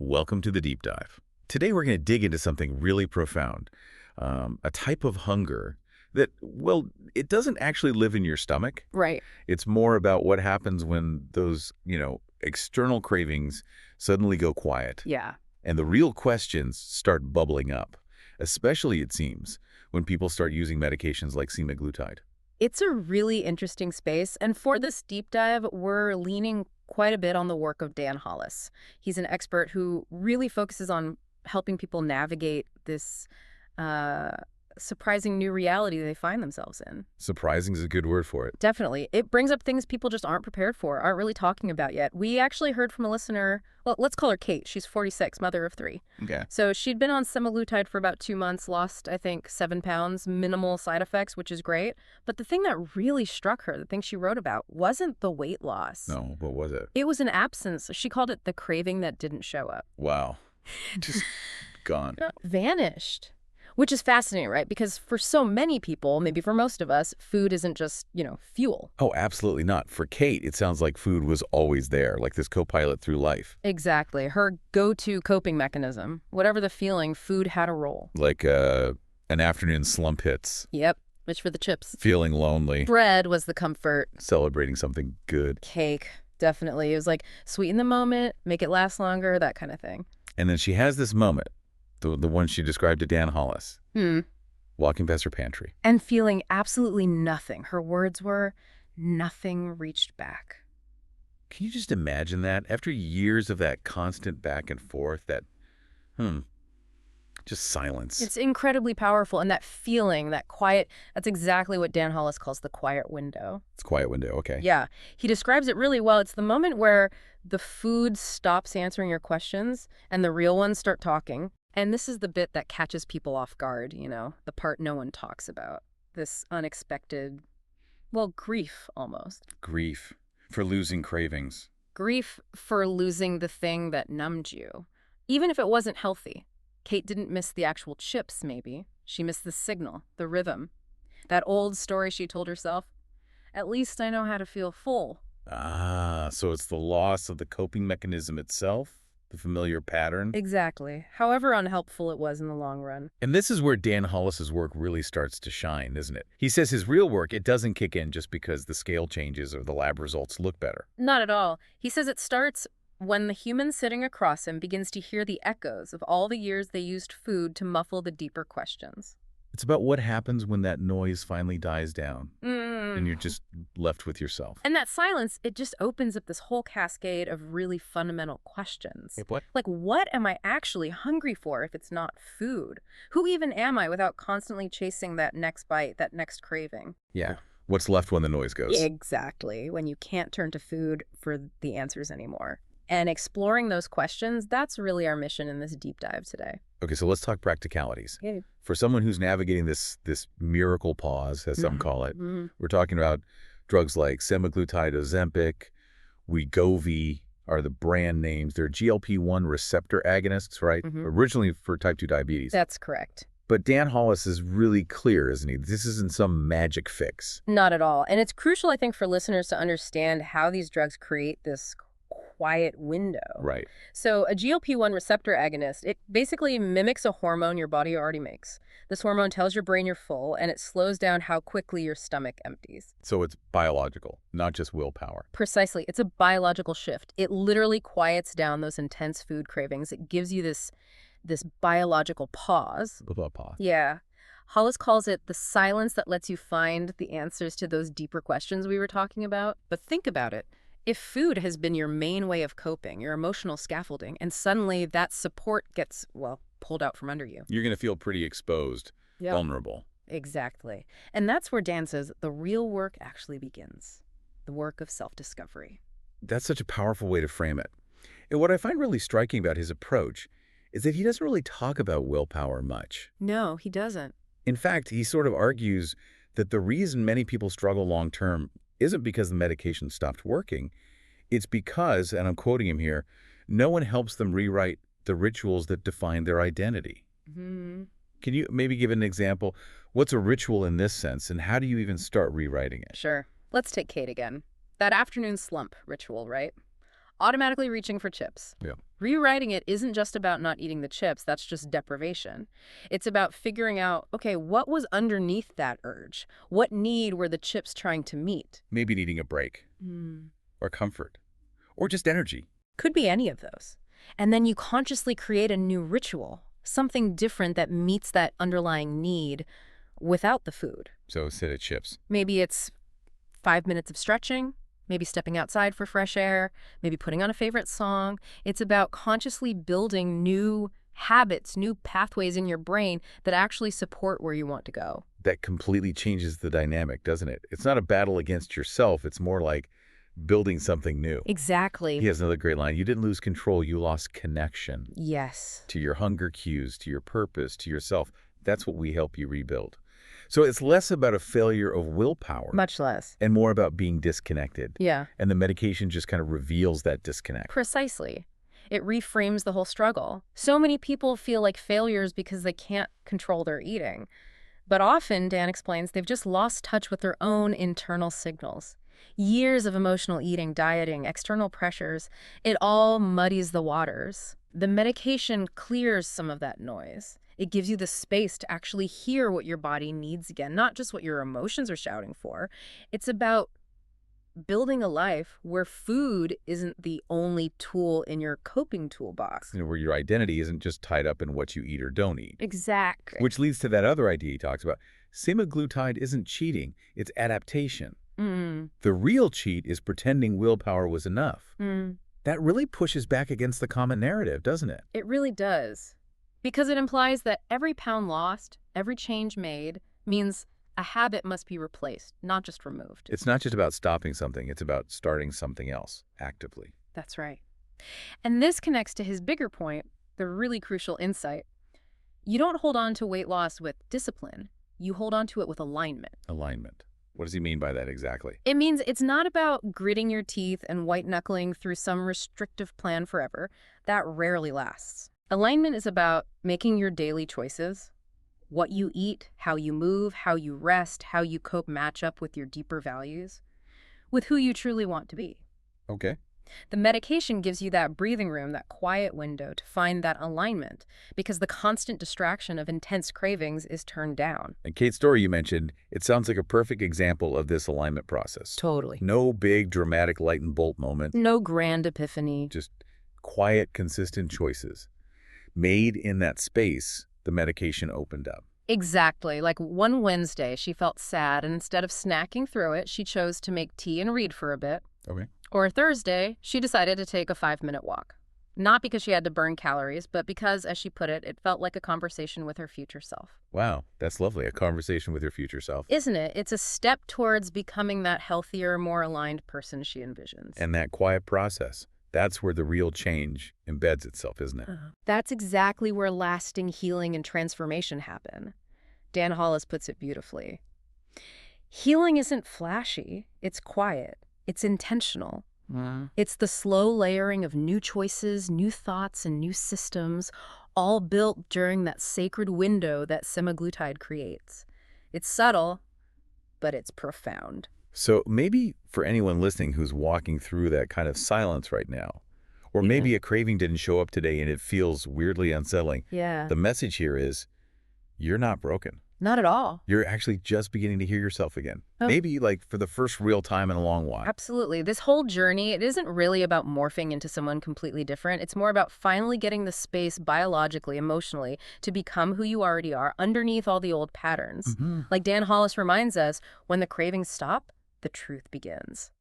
Welcome to the deep dive. Today we're going to dig into something really profound, a type of hunger that, well, it doesn't actually live in your stomach. Right. It's more about what happens when those, external cravings suddenly go quiet Yeah. and the real questions start bubbling up, especially, it seems, when people start using medications like semaglutide. It's a really interesting space, and for this deep dive, we're leaning quite a bit on the work of Dan Hollis. He's an expert who really focuses on helping people navigate this uh, surprising new reality they find themselves in. Surprising is a good word for it. Definitely. It brings up things people just aren't prepared for, aren't really talking about yet. We actually heard from a listener, well, let's call her Kate. She's 46, mother of 3. Okay. So she'd been on semaglutide for about 2 months, lost, I think, 7 pounds, minimal side effects, which is great. But the thing that really struck her, the thing she wrote about, wasn't the weight loss. No, what was it? It was an absence. She called it the craving that didn't show up. Wow. Just gone. Vanished. Which is fascinating, right? Because for so many people, maybe for most of us, food isn't just, fuel. Oh, absolutely not. For Kate, it sounds like food was always there, like this co-pilot through life. Exactly. Her go-to coping mechanism. Whatever the feeling, food had a role. Like an afternoon slump hits, Yep. Reach for the chips. feeling lonely, Bread was the comfort. celebrating something good. Cake, definitely. It was like sweeten the moment, make it last longer, that kind of thing. And then she has this moment, the one she described to Dan Hollis, walking past her pantry. And feeling absolutely nothing. Her words were, nothing reached back. Can you just imagine that? After years of that constant back and forth, that, just silence. It's incredibly powerful. And that feeling, that quiet, that's exactly what Dan Hollis calls the quiet window. It's a quiet window, okay. Yeah. He describes it really well. It's the moment where the food stops answering your questions and the real ones start talking. And this is the bit that catches people off guard, the part no one talks about. This unexpected, grief almost. Grief for losing cravings. Grief for losing the thing that numbed you. Even if it wasn't healthy. Kate didn't miss the actual chips, maybe. She missed the signal, the rhythm. That old story she told herself. At least I know how to feel full. Ah, so it's the loss of the coping mechanism itself? The familiar pattern? Exactly. However unhelpful it was in the long run. And this is where Dan Hollis's work really starts to shine, isn't it? He says his real work, it doesn't kick in just because the scale changes or the lab results look better. Not at all. He says it starts when the human sitting across him begins to hear the echoes of all the years they used food to muffle the deeper questions. It's about what happens when that noise finally dies down and you're just left with yourself. And that silence, it just opens up this whole cascade of really fundamental questions. What? Like, what am I actually hungry for if it's not food? Who even am I without constantly chasing that next bite, that next craving? Yeah. What's left when the noise goes? Exactly. When you can't turn to food for the answers anymore. And exploring those questions, that's really our mission in this deep dive today. Okay, so let's talk practicalities. Okay. For someone who's navigating this miracle pause, as some call it, we're talking about drugs like semaglutide, Ozempic, Wegovy are the brand names. They're GLP-1 receptor agonists, right? Originally for type 2 diabetes. That's correct. But Dan Hollis is really clear, isn't he? This isn't some magic fix. Not at all. And it's crucial, I think, for listeners to understand how these drugs create this quiet window. Right. So a GLP-1 receptor agonist, it basically mimics a hormone your body already makes. This hormone tells your brain you're full, and it slows down how quickly your stomach empties. So it's biological, not just willpower. Precisely. It's a biological shift. It literally quiets down those intense food cravings. It gives you this biological pause. Pause. Yeah. Hollis calls it the silence that lets you find the answers to those deeper questions we were talking about. But think about it. If food has been your main way of coping, your emotional scaffolding, and suddenly that support gets, pulled out from under you. You're going to feel pretty exposed, vulnerable. Exactly. And that's where Dan says the real work actually begins. The work of self-discovery. That's such a powerful way to frame it. And what I find really striking about his approach is that he doesn't really talk about willpower much. No, he doesn't. In fact, he sort of argues that the reason many people struggle long-term isn't because the medication stopped working. It's because, and I'm quoting him here, no one helps them rewrite the rituals that define their identity. Can you maybe give an example? What's a ritual in this sense, and how do you even start rewriting it? Sure. Let's take Kate again. That afternoon slump ritual, right? Automatically reaching for chips. Yeah. Rewriting it isn't just about not eating the chips, that's just deprivation. It's about figuring out, okay, what was underneath that urge? What need were the chips trying to meet? Maybe needing a break, or comfort, or just energy. Could be any of those. And then you consciously create a new ritual, something different that meets that underlying need without the food. So instead of chips. Maybe it's 5 minutes of stretching, maybe stepping outside for fresh air, maybe putting on a favorite song. It's about consciously building new habits, new pathways in your brain that actually support where you want to go. That completely changes the dynamic, doesn't it? It's not a battle against yourself. It's more like building something new. Exactly. He has another great line. You didn't lose control. You lost connection Yes. to your hunger cues, to your purpose, to yourself. That's what we help you rebuild. So it's less about a failure of willpower Much less. and more about being disconnected. Yeah. And the medication just kind of reveals that disconnect. Precisely. It reframes the whole struggle. So many people feel like failures because they can't control their eating. But often, Dan explains, they've just lost touch with their own internal signals. Years of emotional eating, dieting, external pressures, it all muddies the waters. The medication clears some of that noise. It gives you the space to actually hear what your body needs again, not just what your emotions are shouting for. It's about building a life where food isn't the only tool in your coping toolbox. Where your identity isn't just tied up in what you eat or don't eat. Exactly. Which leads to that other idea he talks about. Semaglutide isn't cheating, it's adaptation. The real cheat is pretending willpower was enough. That really pushes back against the common narrative, doesn't it? It really does. Because it implies that every pound lost, every change made, means a habit must be replaced, not just removed. It's not just about stopping something, it's about starting something else actively. That's right. And this connects to his bigger point, the really crucial insight. You don't hold on to weight loss with discipline. You hold on to it with alignment. Alignment. What does he mean by that exactly? It means it's not about gritting your teeth and white-knuckling through some restrictive plan forever. That rarely lasts. Alignment is about making your daily choices, what you eat, how you move, how you rest, how you cope match up with your deeper values, with who you truly want to be. Okay. The medication gives you that breathing room, that quiet window to find that alignment, because the constant distraction of intense cravings is turned down. And Kate's story you mentioned, it sounds like a perfect example of this alignment process. Totally. No big dramatic light and bolt moment, No grand epiphany. just quiet, consistent choices. Made in that space, the medication opened up. Exactly. Like one Wednesday, she felt sad, and instead of snacking through it, she chose to make tea and read for a bit. Okay. Or Thursday, she decided to take a 5-minute walk. Not because she had to burn calories, but because, as she put it, it felt like a conversation with her future self. Wow, that's lovely. A conversation with your future self. Isn't it? It's a step towards becoming that healthier, more aligned person she envisions. And that quiet process, that's where the real change embeds itself, isn't it? That's exactly where lasting healing and transformation happen. Dan Hollis puts it beautifully. Healing isn't flashy, it's quiet, it's intentional. It's the slow layering of new choices, new thoughts, and new systems, all built during that sacred window that semaglutide creates. It's subtle, but it's profound. So maybe for anyone listening who's walking through that kind of silence right now, or maybe a craving didn't show up today and it feels weirdly unsettling, Yeah. the message here is you're not broken. Not at all. You're actually just beginning to hear yourself again. Oh. Maybe like for the first real time in a long while. Absolutely. This whole journey, it isn't really about morphing into someone completely different. It's more about finally getting the space biologically, emotionally, to become who you already are underneath all the old patterns. Like Dan Hollis reminds us, when the cravings stop, the truth begins.